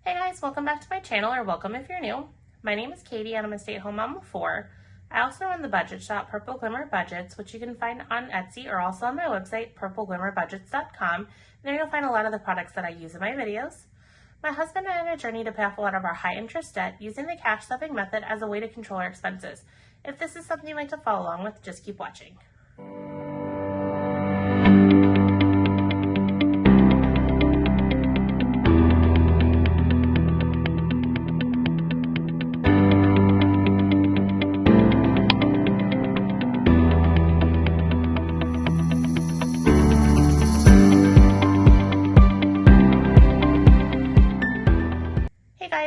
Hey guys, welcome back to my channel, or welcome if you're new. My name is Katie and I'm a stay-at-home mom of 4. I also run the budget shop, Purple Glimmer Budgets, which you can find on Etsy or also on my website, purpleglimmerbudgets.com. There you'll find a lot of the products that I use in my videos. My husband and I are on a journey to pay off a lot of our high interest debt using the cash stuffing method as a way to control our expenses. If this is something you'd like to follow along with, just keep watching.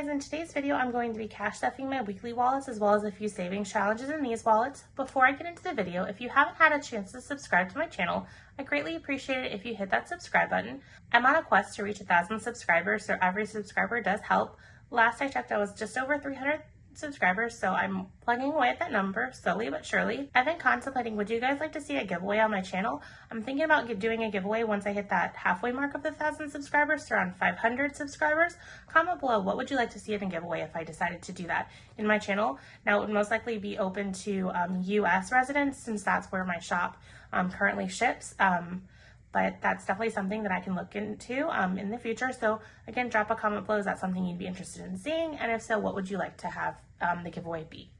In today's video, I'm going to be cash stuffing my weekly wallets as well as a few savings challenges in these wallets. Before I get into the video, if you haven't had a chance to subscribe to my channel, I greatly appreciate it if you hit that subscribe button. I'm on a quest to reach 1,000 subscribers, so every subscriber does help. Last I checked, I was just over 300 subscribers, so I'm plugging away at that number slowly but surely. I've been contemplating, would you guys like to see a giveaway on my channel? I'm thinking about doing a giveaway once I hit that halfway mark of the 1,000 subscribers to around 500 subscribers. Comment below, what would you like to see in a giveaway if I decided to do that in my channel? Now, it would most likely be open to US residents, since that's where my shop currently ships. But that's definitely something that I can look into in the future. So again, drop a comment below. Is that something you'd be interested in seeing? And if so, what would you like to have the giveaway be?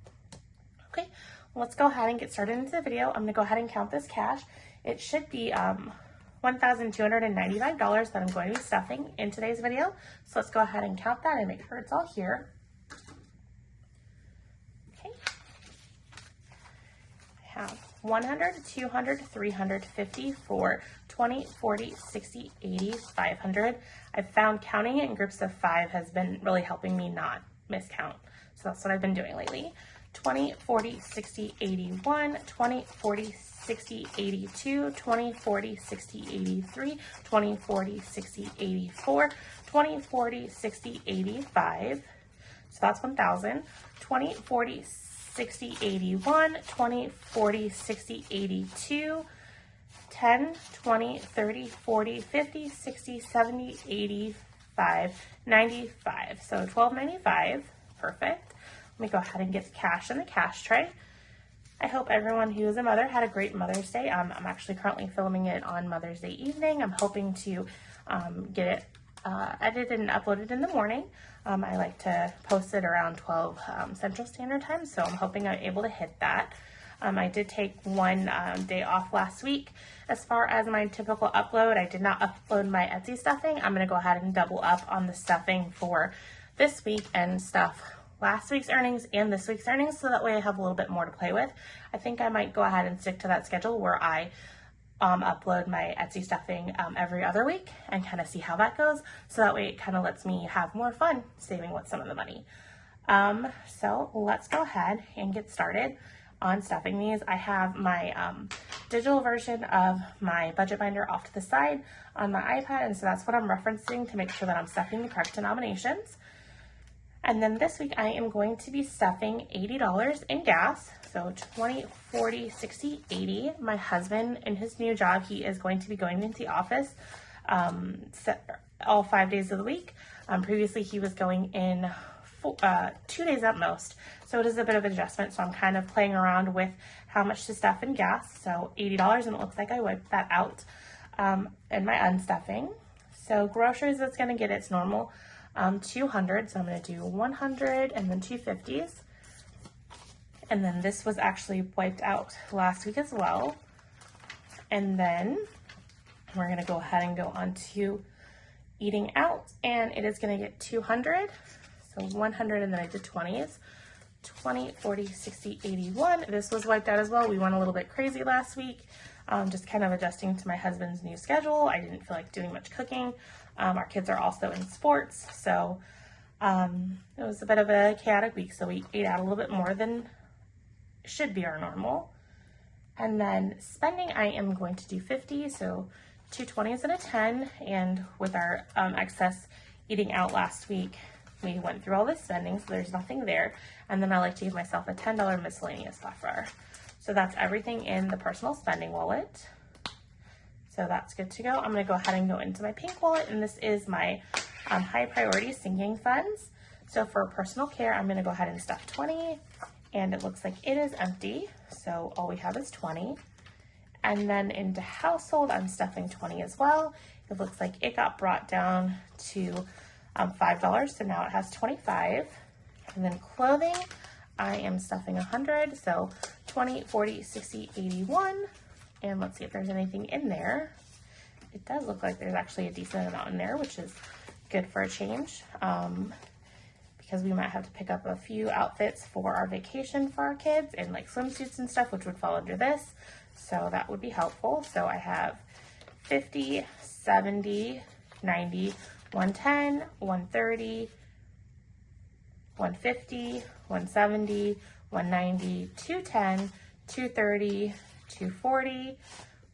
Okay, well, let's go ahead and get started into the video. I'm gonna go ahead and count this cash. It should be $1,295 that I'm going to be stuffing in today's video. So let's go ahead and count that and make sure it's all here. Okay. I have 100, 200, 300, 50, 4, 20, 40, 60, 80, 500. I've found counting it in groups of 5 has been really helping me not miscount. So that's what I've been doing lately. 20, 40, 60, 81, 20, 40, 60, 82, 20, 40, 60, 83, 20, 40, 60, 84, 20, 40, 60, 85. So that's 1,000. 20, 40, 60, 81, 20, 40, 60, 82, 10, 20, 30, 40, 50, 60, 70, 85, 95. So $12.95, perfect. Let me go ahead and get the cash in the cash tray. I hope everyone who is a mother had a great Mother's Day. I'm actually currently filming it on Mother's Day evening. I'm hoping to get it edited and uploaded in the morning. I like to post it around 12 Central Standard Time, so I'm hoping I'm able to hit that. I did take one day off last week. As far as my typical upload, I did not upload my Etsy stuffing. I'm going to go ahead and double up on the stuffing for this week and stuff last week's earnings and this week's earnings, so that way I have a little bit more to play with. I think I might go ahead and stick to that schedule where I upload my Etsy stuffing every other week and kind of see how that goes. So that way it kind of lets me have more fun saving with some of the money. So let's go ahead and get started on stuffing these. I have my digital version of my budget binder off to the side on my iPad, and so that's what I'm referencing to make sure that I'm stuffing the correct denominations. And then this week I am going to be stuffing $80 in gas. So 20, 40, 60, 80. My husband, in his new job, he is going to be going into the office all 5 days of the week. Previously, he was going in 2 days at most. So it is a bit of an adjustment. So I'm kind of playing around with how much to stuff in gas. So $80, and it looks like I wiped that out in my unstuffing. So groceries, it's going to get its normal 200. So I'm going to do 100 and then 250s. And then this was actually wiped out last week as well. And then we're going to go ahead and go on to eating out, and it is going to get 200. So 100, and then I did 20s. 20, 40, 60, 81. This was wiped out as well. We went a little bit crazy last week, just kind of adjusting to my husband's new schedule. I didn't feel like doing much cooking. Our kids are also in sports, so it was a bit of a chaotic week. So we ate out a little bit more than should be our normal. And then spending, I am going to do 50, so 2 20s and a 10. And with our excess eating out last week, we went through all this spending, so there's nothing there. And then I like to give myself a $10 miscellaneous buffer. So that's everything in the personal spending wallet. So that's good to go. I'm gonna go ahead and go into my pink wallet, and this is my high priority sinking funds. So for personal care, I'm going to go ahead and stuff 20, and it looks like it is empty. So all we have is 20. And then into household, I'm stuffing 20 as well. It looks like it got brought down to $5, so now it has 25. And then clothing, I am stuffing 100, so 20, 40, 60, 81. And let's see if there's anything in there. It does look like there's actually a decent amount in there, which is good for a change, because we might have to pick up a few outfits for our vacation for our kids, and like swimsuits and stuff, which would fall under this. So that would be helpful. So I have 50, 70, 90, 110, 130, 150, 170, 190, 210, 230, 240,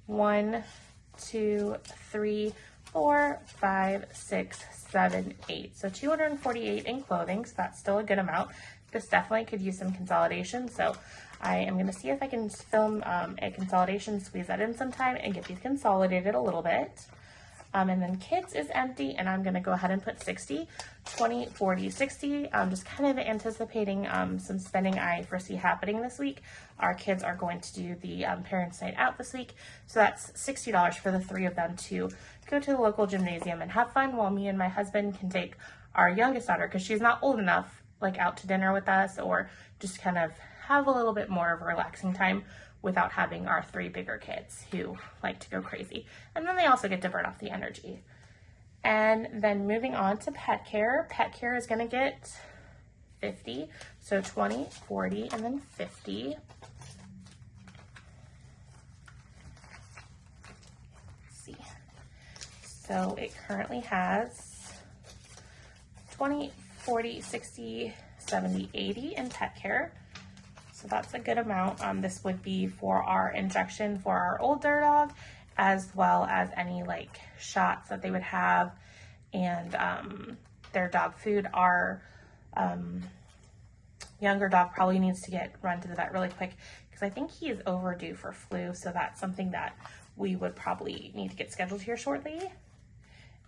1, 2, 3, 4, 5, 6, 7, 8. So 248 in clothing, so that's still a good amount. This definitely could use some consolidation, so I am going to see if I can film a consolidation, squeeze that in sometime, and get these consolidated a little bit. And then kids is empty, and I'm going to go ahead and put 60, 20, 40, 60. Just kind of anticipating some spending I foresee happening this week. Our kids are going to do the parents' night out this week, so that's $60 for the 3 of them to go to the local gymnasium and have fun, while me and my husband can take our youngest daughter, because she's not old enough, like out to dinner with us, or just kind of have a little bit more of a relaxing time without having our 3 bigger kids who like to go crazy. And then they also get to burn off the energy. And then moving on to pet care. Pet care is gonna get 50, so 20, 40, and then 50. Let's see. So it currently has 20, 40, 60, 70, 80 in pet care. So that's a good amount. This would be for our injection for our older dog, as well as any like shots that they would have, and their dog food. Our younger dog probably needs to get run to the vet really quick, because I think he is overdue for flu. So that's something that we would probably need to get scheduled here shortly.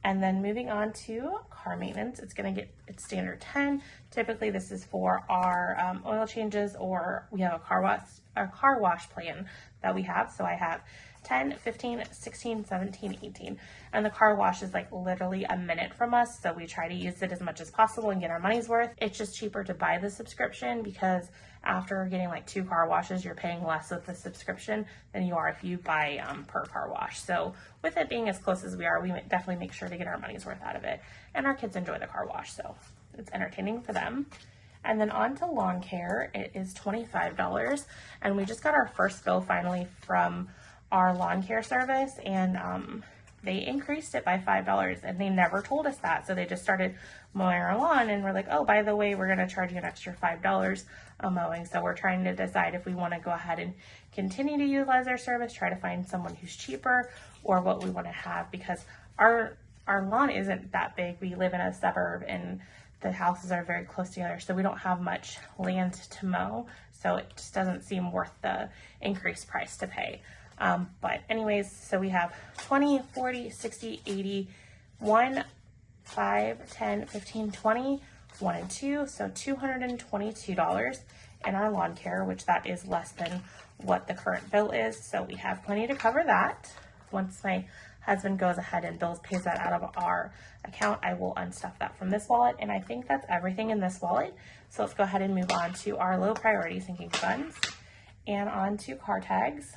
And then moving on to car maintenance, it's going to get its standard 10. Typically, this is for our oil changes, or we have a car wash plan that we have. So I have 10, 15, 16, 17, 18. And the car wash is like literally a minute from us, so we try to use it as much as possible and get our money's worth. It's just cheaper to buy the subscription, because after getting like 2 car washes, you're paying less with the subscription than you are if you buy per car wash. So with it being as close as we are, we definitely make sure to get our money's worth out of it. And our kids enjoy the car wash, so it's entertaining for them. And then on to lawn care, it is $25. And we just got our first bill finally from our lawn care service, and they increased it by $5, and they never told us that. So they just started mowing our lawn, and we're like, oh, by the way, we're going to charge you an extra $5 a mowing. So we're trying to decide if we want to go ahead and continue to utilize their service, try to find someone who's cheaper, or what we want to have, because our lawn isn't that big. We live in a suburb, and the houses are very close together, so we don't have much land to mow. So it just doesn't seem worth the increased price to pay. But anyways, so we have 20, 40, 60, 80, 1, 5, 10, 15, 20, 1 and 2, so $222 in our lawn care, which that is less than what the current bill is. So we have plenty to cover that. Once my husband goes ahead and pays that out of our account, I will unstuff that from this wallet. And I think that's everything in this wallet. So let's go ahead and move on to our low priority sinking funds and on to car tags.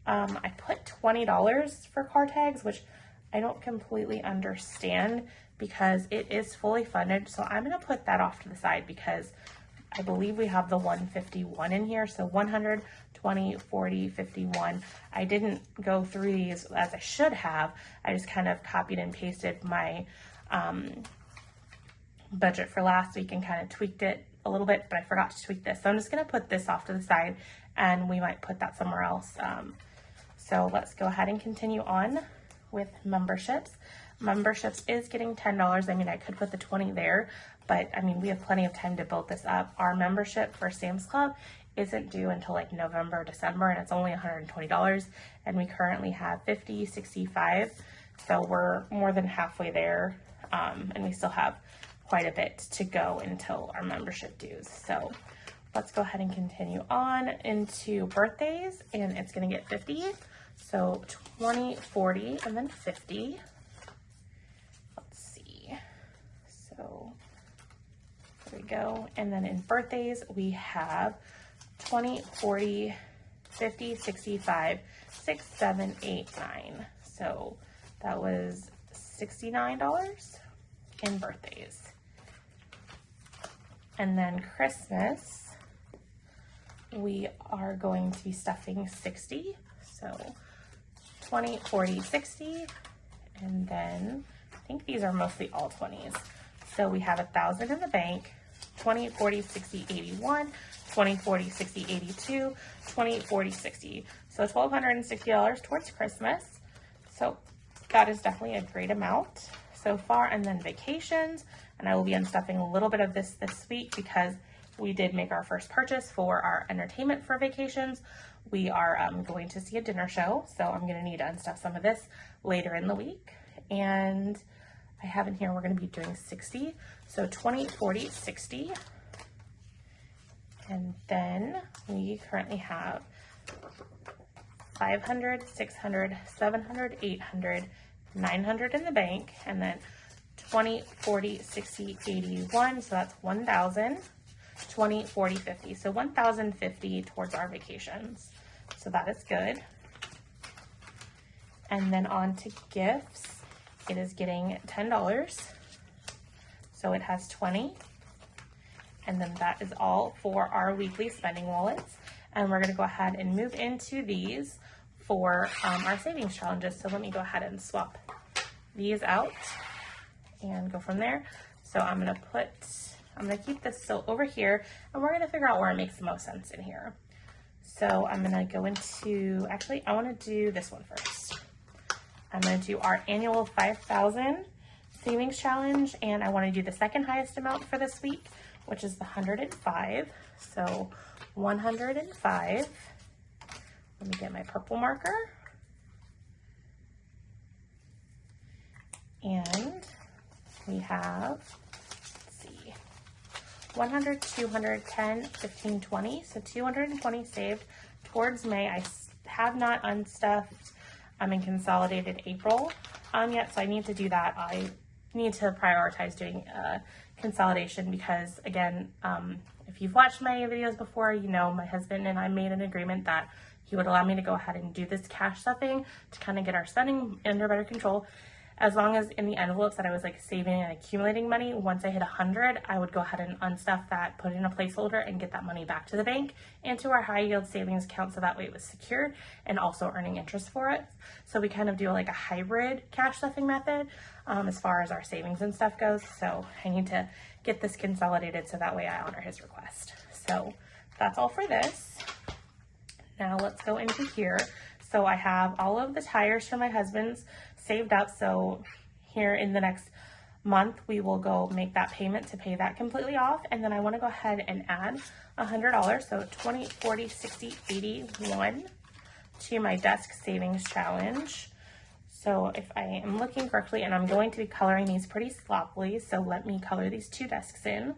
I put $20 for car tags, which I don't completely understand, because it is fully funded. So I'm going to put that off to the side, because I believe we have the 151 in here. So 100, 20, 40, 51. I didn't go through these as I should have. I just kind of copied and pasted my budget for last week and kind of tweaked it a little bit, but I forgot to tweak this. So I'm just going to put this off to the side, and we might put that somewhere else. So let's go ahead and continue on with memberships. Memberships is getting $10. I mean, I could put the 20 there, but I mean, we have plenty of time to build this up. Our membership for Sam's Club isn't due until like November, December, and it's only $120. And we currently have 50, 65, So we're more than halfway there, and we still have quite a bit to go until our membership dues. So let's go ahead and continue on into birthdays, and it's going to get 50. So 20, 40, and then 50. Let's see. So there we go. And then in birthdays, we have 20, 40, 50, 65, 6, 7, 8, 9. So that was $69 in birthdays. And then Christmas, we are going to be stuffing 60. So 20, 40, 60. And then I think these are mostly all 20s. So we have 1,000 in the bank, 20, 40, 60, 81, 20, 40, 60, 82, 20, 40, 60. So $1,260 towards Christmas. So that is definitely a great amount so far. And then vacations, and I will be unstuffing a little bit of this week because we did make our first purchase for our entertainment for vacations. We are going to see a dinner show, so I'm going to need to unstuff some of this later in the week. And I have in here, we're going to be doing 60. So 20, 40, 60. And then we currently have 500, 600, 700, 800, 900 in the bank, and then 20, 40, 60, 81, so that's 1,000, 20, 40, 50. So 1,050 towards our vacations. So that is good. And then on to gifts. It is getting $10. So it has 20. And then that is all for our weekly spending wallets. And we're going to go ahead and move into these for our savings challenges. So let me go ahead and swap these out and go from there. So I'm going to keep this still over here, and we're going to figure out where it makes the most sense in here. So I'm going to go into, actually, I want to do this one first. I'm going to do our annual 5,000 savings challenge, and I want to do the second highest amount for this week, which is the 105. So 105. Let me get my purple marker. And we have, let's see, 100, 200, 10, 15, 20. So 220 saved towards May. I have not unstuffed in consolidated April yet, so I need to do that. I need to prioritize doing consolidation because, again, if you've watched my videos before, you know my husband and I made an agreement that he would allow me to go ahead and do this cash stuffing to kind of get our spending under better control. As long as in the envelopes that I was like saving and accumulating money, once I hit 100, I would go ahead and unstuff that, put in a placeholder, and get that money back to the bank into our high yield savings account, so that way it was secured and also earning interest for it. So we kind of do like a hybrid cash stuffing method as far as our savings and stuff goes. So I need to get this consolidated so that way I honor his request. So that's all for this. Now let's go into here. So I have all of the tires for my husband's saved up. So here in the next month, we will go make that payment to pay that completely off. And then I want to go ahead and add $100. So 20, 40, 60, 81 to my desk savings challenge. So if I am looking correctly, and I'm going to be coloring these pretty sloppily, so let me color these two desks in.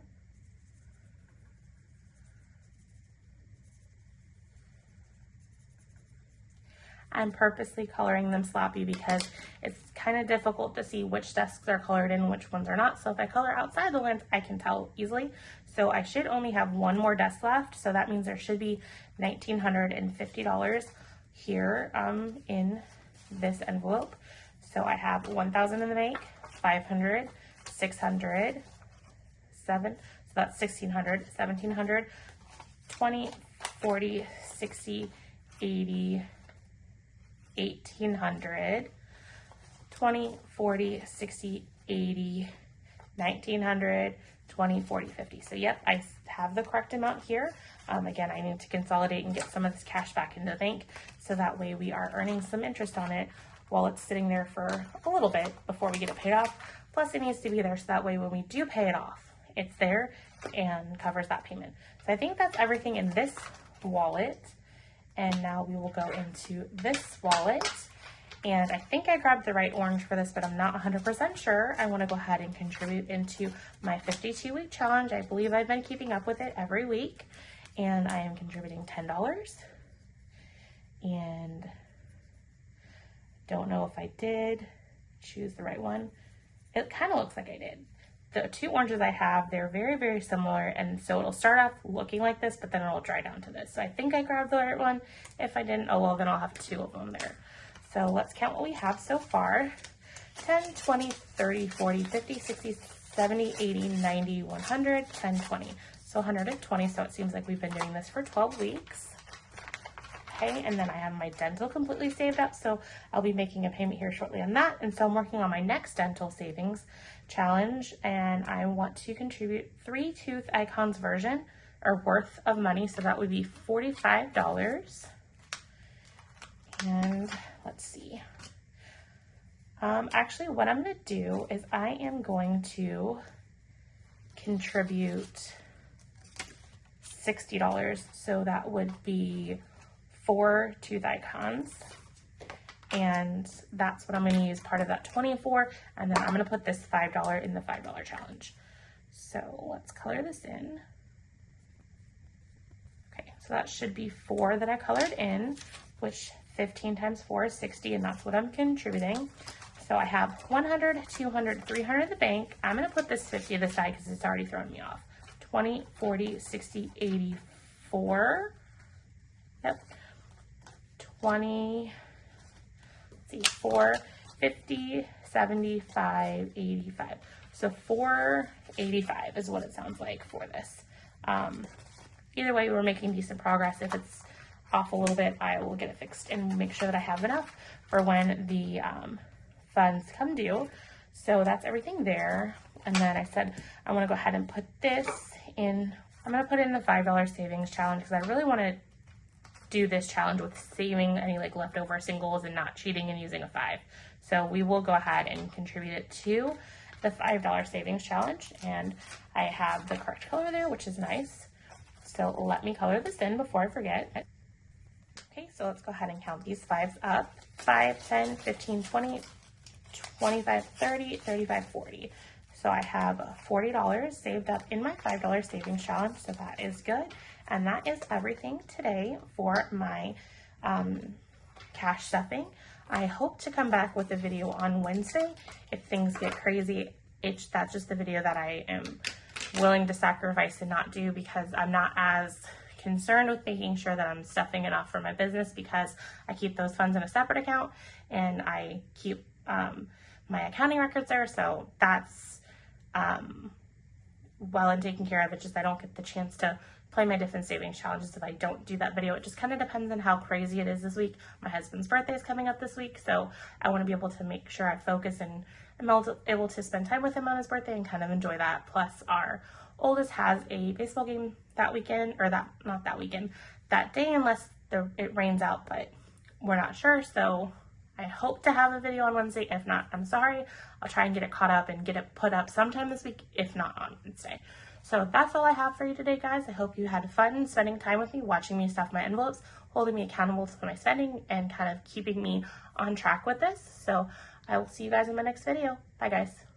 I'm purposely coloring them sloppy because it's kind of difficult to see which desks are colored in, which ones are not. So if I color outside the lens, I can tell easily. So I should only have one more desk left. So that means there should be $1,950 here in this envelope. So I have 1,000 in the bank, 500, 600, 7, so that's 1,600, 1,700, 20, 40, 60, 80, 1,800, 20, 40, 60, 80, 1,900, 20, 40, 50. So yep, I have the correct amount here. Again, I need to consolidate and get some of this cash back into the bank so that way we are earning some interest on it while it's sitting there for a little bit before we get it paid off. Plus it needs to be there so that way when we do pay it off, it's there and covers that payment. So I think that's everything in this wallet. And now we will go into this wallet, And I think I grabbed the right orange for this, but I'm not 100% sure. I want to go ahead and contribute into my 52-week challenge. I believe I've been keeping up with it every week, and I am contributing $10. And don't know if I did choose the right one. It kind of looks like I did. The two oranges I have, they're very, very similar, and so it'll start off looking like this, but then it'll dry down to this. So I think I grabbed the right one. If I didn't, oh well, then I'll have two of them there. So let's count what we have so far. 10, 20, 30, 40, 50, 60, 70, 80, 90, 100, 10, 20. So 120, so it seems like we've been doing this for 12 weeks. Okay, and then I have my dental completely saved up, so I'll be making a payment here shortly on that. And so I'm working on my next dental savings challenge, and I want to contribute 3 tooth icons version or worth of money, so that would be $45. And let's see. Actually, what I'm going to do is I am going to contribute $60, so that would be 4 tooth icons, and that's what I'm going to use part of that 24, and then I'm going to put this $5 in the $5 challenge. So let's color this in. Okay, so that should be 4 that I colored in, which 15 times 4 is 60, and that's what I'm contributing. So I have 100, 200, 300 in the bank. I'm going to put this 50 to the side because it's already thrown me off. 20, 40, 60, 84. Yep. 20, let's see, 4, 50, 75, 85. So 485 is what it sounds like for this. Either way, we're making decent progress. If it's off a little bit, I will get it fixed and make sure that I have enough for when the funds come due. So that's everything there. And then I said I want to go ahead and put this in. I'm going to put in the $5 savings challenge because I really want to do this challenge with saving any like leftover singles and not cheating and using a 5. So we will go ahead and contribute it to the $5 savings challenge, and I have the correct color there, which is nice. So let me color this in before I forget. Okay, so let's go ahead and count these 5s up. 5, 10, 15, 20, 25, 30, 35, 40. So I have $40 saved up in my $5 savings challenge, so that is good. And that is everything today for my cash stuffing. I hope to come back with a video on Wednesday. If things get crazy, that's just the video that I am willing to sacrifice and not do, because I'm not as concerned with making sure that I'm stuffing enough for my business, because I keep those funds in a separate account and I keep my accounting records there. So that's well and taken care of. It's just I don't get the chance to play my different savings challenges if I don't do that video. It just kind of depends on how crazy it is this week. My husband's birthday is coming up this week, so I want to be able to make sure I focus and I'm able to spend time with him on his birthday and kind of enjoy that. Plus our oldest has a baseball game that weekend, or not that weekend, that day, unless it rains out, but we're not sure. So I hope to have a video on Wednesday. If not, I'm sorry. I'll try and get it caught up and get it put up sometime this week, if not on Wednesday. So that's all I have for you today, guys. I hope you had fun spending time with me, watching me stuff my envelopes, holding me accountable to my spending, and kind of keeping me on track with this. So I will see you guys in my next video. Bye, guys.